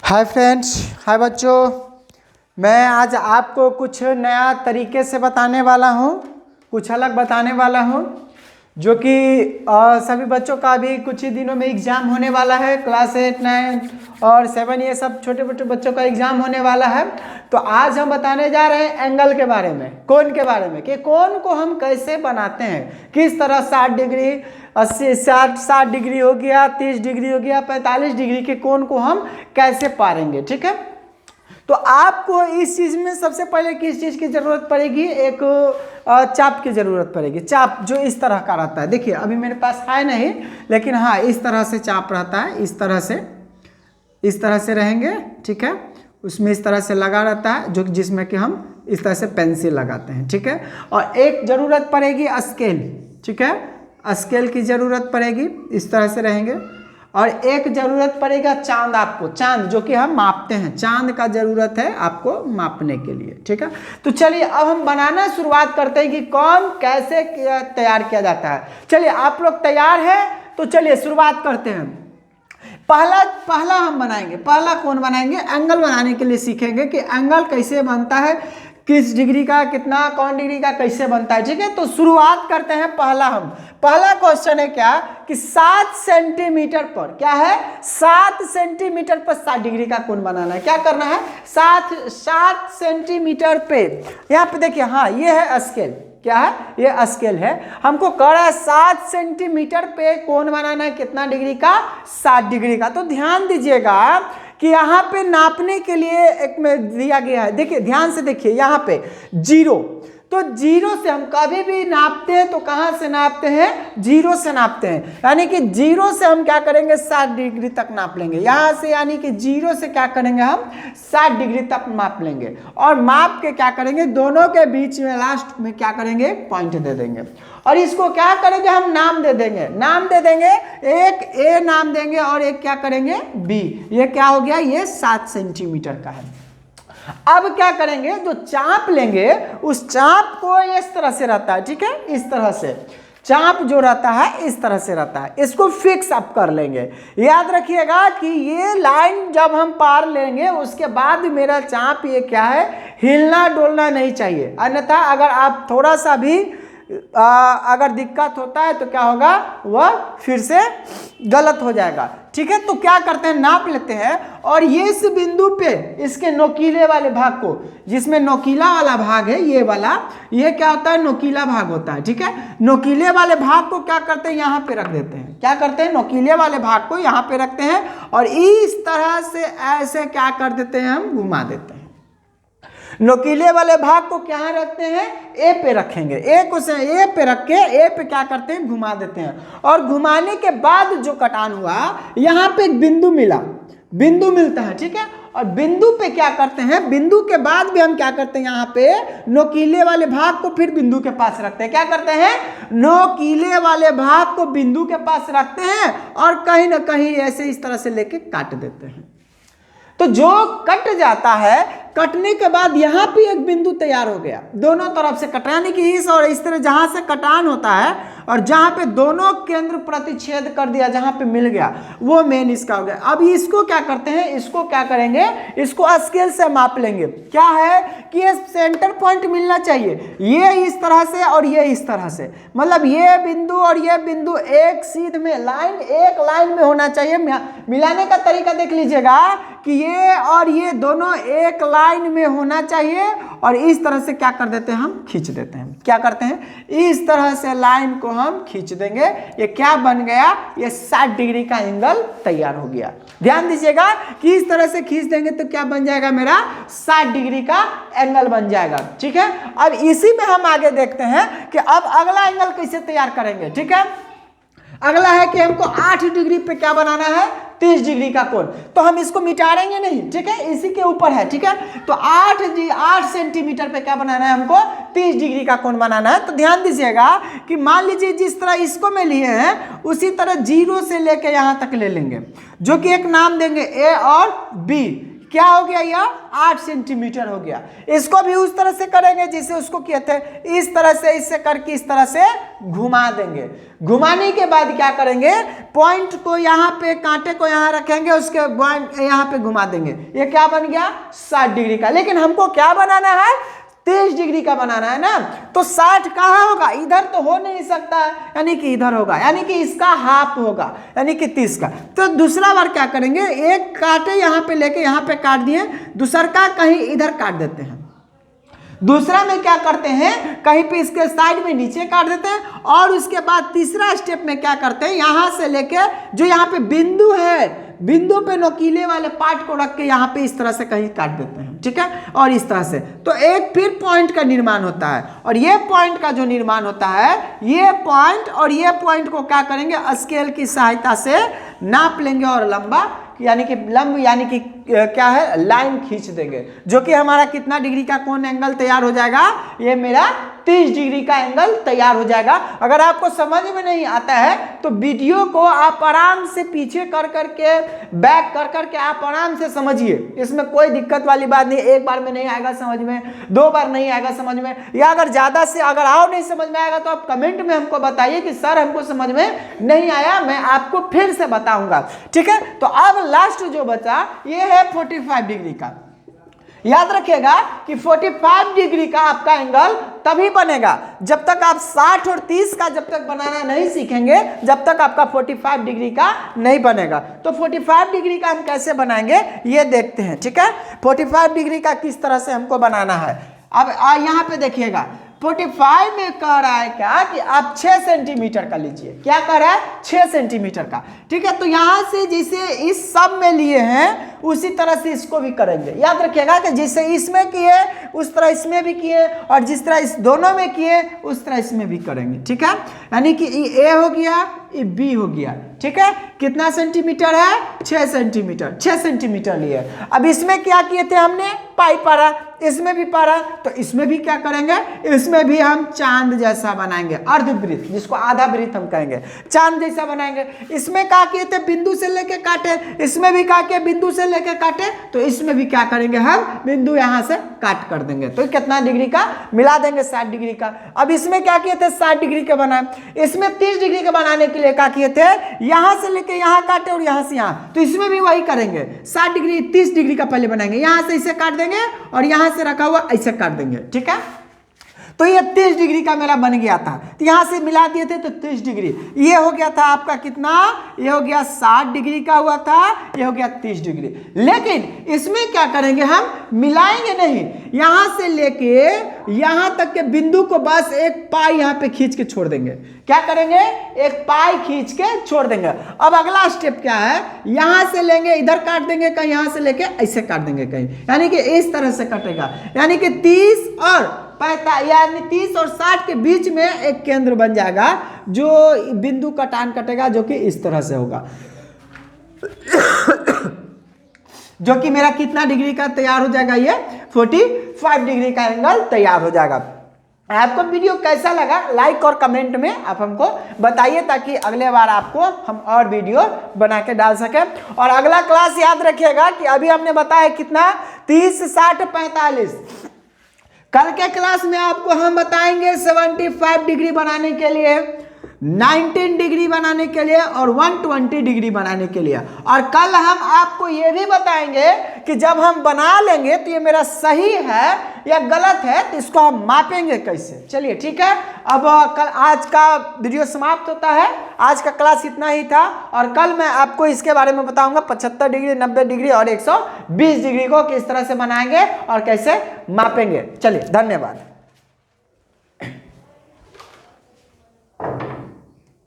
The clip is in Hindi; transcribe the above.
हाय फ्रेंड्स, हाय बच्चों। मैं आज आपको कुछ नया तरीके से बताने वाला हूँ, कुछ अलग बताने वाला हूँ, जो कि सभी बच्चों का भी कुछ ही दिनों में एग्ज़ाम होने वाला है। क्लास 8, 9 और 7 ये सब छोटे छोटे बच्चों का एग्ज़ाम होने वाला है। तो आज हम बताने जा रहे हैं एंगल के बारे में, कोण के बारे में, कि कोण को हम कैसे बनाते हैं, किस तरह 60 डिग्री, 80, 60 डिग्री हो गया, 30 डिग्री हो गया, 45 डिग्री के कोण को हम कैसे पारेंगे। ठीक है, तो आपको इस चीज़ में सबसे पहले किस चीज़ की ज़रूरत पड़ेगी, एक चाप की ज़रूरत पड़ेगी। चाप जो इस तरह का रहता है, देखिए अभी मेरे पास है नहीं, लेकिन हाँ इस तरह से चाप रहता है, इस तरह से रहेंगे। ठीक है, उसमें इस तरह से लगा रहता है, जो जिसमें कि हम इस तरह से पेंसिल लगाते हैं। ठीक है, और एक ज़रूरत पड़ेगी स्केल। ठीक है, स्केल की ज़रूरत पड़ेगी, इस तरह से रहेंगे। और एक ज़रूरत पड़ेगा चांद, आपको चांद जो कि हम मापते हैं, चांद का ज़रूरत है आपको मापने के लिए। ठीक है, तो चलिए अब हम बनाना शुरुआत करते हैं कि कोण कैसे तैयार किया जाता है। चलिए आप लोग तैयार हैं, तो चलिए शुरुआत करते हैं। पहला हम बनाएंगे, पहला कोण बनाएंगे। एंगल बनाने के लिए सीखेंगे कि एंगल कैसे बनता है, किस डिग्री का, कितना, कौन डिग्री का कैसे बनता है। ठीक है, तो शुरुआत करते हैं। पहला क्वेश्चन है क्या कि 7 सेंटीमीटर पर, क्या है, 7 सेंटीमीटर पर 60 डिग्री का कोण बनाना है। क्या करना है, 7 सेंटीमीटर पे, यहाँ पे देखिए, हाँ ये है स्केल, क्या है, ये स्केल है। हमको कह रहा है 7 सेंटीमीटर पे कोण बनाना है, कितना डिग्री का, 60 डिग्री का। तो ध्यान दीजिएगा कि यहाँ पे नापने के लिए एक में दिया गया है, देखिए ध्यान से देखिए, यहाँ पे 0, तो 0 से हम कभी भी नापते हैं तो कहाँ से नापते हैं, 0 से नापते हैं। यानी कि 0 से हम क्या करेंगे, 60 डिग्री तक नाप लेंगे यहाँ से, यानी कि 0 से क्या करेंगे, हम 60 डिग्री तक माप लेंगे। और माप के क्या करेंगे, दोनों के बीच में लास्ट में क्या करेंगे, पॉइंट दे देंगे। और इसको क्या करेंगे, हम नाम दे देंगे, एक ए नाम देंगे और एक क्या करेंगे, बी। ये क्या हो गया, ये 7 सेंटीमीटर का है। अब क्या करेंगे, जो चाप लेंगे उस चाप को इस तरह से रहता है। ठीक है, इस तरह से चाप जो रहता है इस तरह से रहता है, इसको फिक्स अप कर लेंगे। याद रखिएगा कि ये लाइन जब हम पार लेंगे उसके बाद मेरा चाप ये क्या है, हिलना डोलना नहीं चाहिए, अन्यथा अगर आप थोड़ा सा भी अगर दिक्कत होता है तो क्या होगा, वह फिर से गलत हो जाएगा। ठीक है, तो क्या करते हैं, नाप लेते हैं और ये इस बिंदु पे इसके नोकीले वाले भाग को, जिसमें नोकीला वाला भाग है ये वाला, ये क्या होता है, नोकीला भाग होता है। ठीक है, नोकीले वाले भाग को क्या करते हैं, यहाँ पे रख देते हैं। क्या करते हैं, नोकीले वाले भाग को यहाँ पे रखते हैं और इस तरह से ऐसे क्या कर देते हैं, हम घुमा देते हैं। नोकीले वाले भाग को क्या रखते हैं, ए पे रखेंगे, ए को से ए पे रख के ए पे क्या करते हैं, घुमा देते हैं। और घुमाने के बाद जो कटान हुआ, यहाँ पे एक बिंदु मिलता है। ठीक है, और बिंदु पे क्या करते हैं, बिंदु के बाद भी हम क्या करते हैं, यहाँ पे नोकीले वाले भाग को फिर बिंदु के पास रखते हैं। क्या करते हैं, नोकीले वाले भाग को बिंदु के पास रखते हैं और कहीं ना कहीं ऐसे इस तरह से लेके काट देते हैं। तो जो कट जाता है, कटने के बाद यहाँ पे एक बिंदु तैयार हो गया, दोनों तरफ से कटाने की इस और इस तरह जहाँ से कटान होता है और जहाँ पे दोनों केंद्र प्रतिच्छेद कर दिया, जहाँ पे मिल गया, वो मेन इसका हो गया। अब इसको क्या करते हैं, इसको क्या करेंगे, इसको स्केल से माप लेंगे। क्या है कि ये सेंटर पॉइंट मिलना चाहिए, ये इस तरह से और ये इस तरह से, मतलब ये बिंदु और ये बिंदु एक सीध में लाइन, एक लाइन में होना चाहिए। मिलाने का तरीका देख लीजिएगा कि ये और ये दोनों एक लाइन में होना चाहिए और इस तरह से क्या कर देते हैं, हम खींच देते हैं। क्या करते हैं, इस तरह से लाइन को हम खींच देंगे। ये क्या बन गया, ये 60 डिग्री का एंगल तैयार हो गया। ध्यान दीजिएगा कि इस तरह से खींच देंगे तो क्या बन जाएगा, मेरा 60 डिग्री का एंगल बन जाएगा। ठीक है, अब इसी में हम आगे देखते हैं कि अब अगला एंगल कैसे तैयार करेंगे। ठीक है, अगला है कि हमको 8 डिग्री पे क्या बनाना है, 30 डिग्री का कोण। तो हम इसको मिटाएंगे नहीं, ठीक है, इसी के ऊपर है। ठीक है, तो 8 सेंटीमीटर पे क्या बनाना है, हमको 30 डिग्री का कोण बनाना है। तो ध्यान दीजिएगा कि मान लीजिए जिस तरह इसको में लिए हैं उसी तरह 0 से लेके यहाँ तक ले लेंगे, जो कि एक नाम देंगे ए और बी। क्या हो गया, यह 8 सेंटीमीटर हो गया। इसको भी उस तरह से करेंगे जिसे उसको किए थे, इस तरह से इससे करके इस तरह से घुमा देंगे। घुमाने के बाद क्या करेंगे, पॉइंट को यहाँ पे, कांटे को यहाँ रखेंगे, उसके पॉइंट यहाँ पे घुमा देंगे। ये क्या बन गया, 60 डिग्री का। लेकिन हमको क्या बनाना है, 30 डिग्री का बनाना है ना। तो 60 कहाँ होगा, इधर तो हो नहीं सकता है, यानी कि इधर होगा, यानी कि इसका हाफ होगा, यानी कि 30 का। तो दूसरा बार क्या करेंगे, एक कांटे यहाँ पे लेके यहाँ पे काट दिए, दूसरा का कहीं इधर काट देते हैं। दूसरा में क्या करते हैं, कहीं पे इसके साइड में नीचे काट देते हैं, और उसके बाद तीसरा स्टेप में क्या करते हैं, यहां से लेके जो यहाँ पे बिंदु है, बिंदु पे नोकीले वाले पार्ट को रख के यहाँ पे इस तरह से कहीं काट देते हैं, ठीक है। और इस तरह से तो एक फिर पॉइंट का निर्माण होता है, और ये पॉइंट का जो निर्माण होता है, ये पॉइंट और ये पॉइंट को क्या करेंगे, स्केल की सहायता से नाप लेंगे और लंबा यानी कि लंब यानी कि क्या है, लाइन खींच देंगे, जो कि हमारा कितना डिग्री का कोण एंगल तैयार हो जाएगा, ये मेरा 30 डिग्री का एंगल तैयार हो जाएगा। अगर आपको समझ में नहीं आता है तो वीडियो को आप आराम से पीछे कर करके, बैक कर करके आप आराम से समझिए, इसमें कोई दिक्कत वाली बात नहीं। एक बार में नहीं आएगा समझ में, 2 बार नहीं आएगा समझ में, या अगर ज्यादा से अगर और नहीं समझ में आएगा तो आप कमेंट में हमको बताइए कि सर हमको समझ में नहीं आया, मैं आपको फिर से बताऊंगा, ठीक है। तो अब लास्ट जो बचा ये है 45 डिग्री का। याद रखिएगा कि 45 डिग्री का आपका एंगल तभी बनेगा जब तक आप 60 और 30 का जब तक बनाना नहीं सीखेंगे, जब तक आपका 45 डिग्री का नहीं बनेगा। तो 45 डिग्री का हम कैसे बनाएंगे ये देखते हैं, ठीक है। 45 डिग्री का किस तरह से हमको बनाना है। अब यहाँ पे देखिएगा 45 में कह रहा है क्या कि आप 6 सेंटीमीटर का लीजिए। क्या कह रहा है, 6 सेंटीमीटर का, ठीक है। तो यहां से जैसे इस सब में लिए हैं उसी तरह से इसको भी करेंगे। याद रखिएगा कि जैसे इसमें किए उस तरह इसमें भी किए, और जिस तरह इस दोनों में किए उस तरह इसमें भी करेंगे, ठीक है। यानी कि ए हो गया, ये बी हो गया, ठीक है। कितना सेंटीमीटर है, 6 सेंटीमीटर, 6 सेंटीमीटर लिए। अब इसमें क्या किए थे हमने, पाई पारा, इसमें भी पारा, तो इसमें भी क्या करेंगे, इसमें भी हम चांद जैसा बनाएंगे, अर्धवृत्त, जिसको आधा वृत्त हम कहेंगे, चांद जैसा बनाएंगे। इसमें क्या किए थे, बिंदु से लेके काटे, इसमें भी क्या किए, बिंदु से लेके काटे, तो इसमें भी क्या करेंगे हम, बिंदु यहां से काट कर देंगे। तो कितना डिग्री का मिला देंगे, 60 डिग्री का। अब इसमें क्या किए थे, 60 डिग्री का बनाए। इसमें 30 डिग्री का बनाने के लिए क्या किए थे, यहां से लेके यहां काटे और यहां से यहां, तो इसमें भी वही करेंगे, 60 डिग्री 30 डिग्री का पहले बनाएंगे, यहां से इसे काट देंगे और यहां से रखा हुआ ऐसे काट देंगे, ठीक है। तो ये 30 डिग्री का मेरा बन गया था, तो यहां से मिला दिए थे तो 30 डिग्री। ये हो गया था आपका कितना, ये हो गया 60 डिग्री का हुआ था, ये हो गया 30 डिग्री। लेकिन इसमें क्या करेंगे, हम मिलाएंगे नहीं, यहां से लेके यहां तक के बिंदु को बस एक पाई यहां पे खींच के छोड़ देंगे। क्या करेंगे, एक पाई खींच के छोड़ देंगे। अब अगला स्टेप क्या है, यहां से लेंगे इधर काट देंगे, कहीं यहां से लेके ऐसे काट देंगे कहीं, यानी कि इस तरह से कटेगा, यानी कि 30 और 45 यानी 30 और 60 के बीच में एक केंद्र बन जाएगा, जो बिंदु कटान कटेगा, जो कि इस तरह से होगा, जो कि मेरा कितना डिग्री का तैयार हो जाएगा, ये 45 डिग्री का एंगल तैयार हो जाएगा। आपको वीडियो कैसा लगा, लाइक और कमेंट में आप हमको बताइए, ताकि अगले बार आपको हम और वीडियो बना के डाल सके। और अगला क्लास याद रखिएगा कि अभी हमने बताया कितना, 30, 60, 45। कल के क्लास में आपको हम बताएंगे 75 डिग्री बनाने के लिए, 19 डिग्री बनाने के लिए और 120 डिग्री बनाने के लिए। और कल हम आपको ये भी बताएंगे कि जब हम बना लेंगे तो ये मेरा सही है या गलत है, तो इसको हम मापेंगे कैसे। चलिए ठीक है, अब कल आज का वीडियो समाप्त होता है। आज का क्लास इतना ही था, और कल मैं आपको इसके बारे में बताऊंगा 75 डिग्री, 90 डिग्री और 120 डिग्री को किस तरह से बनाएंगे और कैसे मापेंगे। चलिए, धन्यवाद।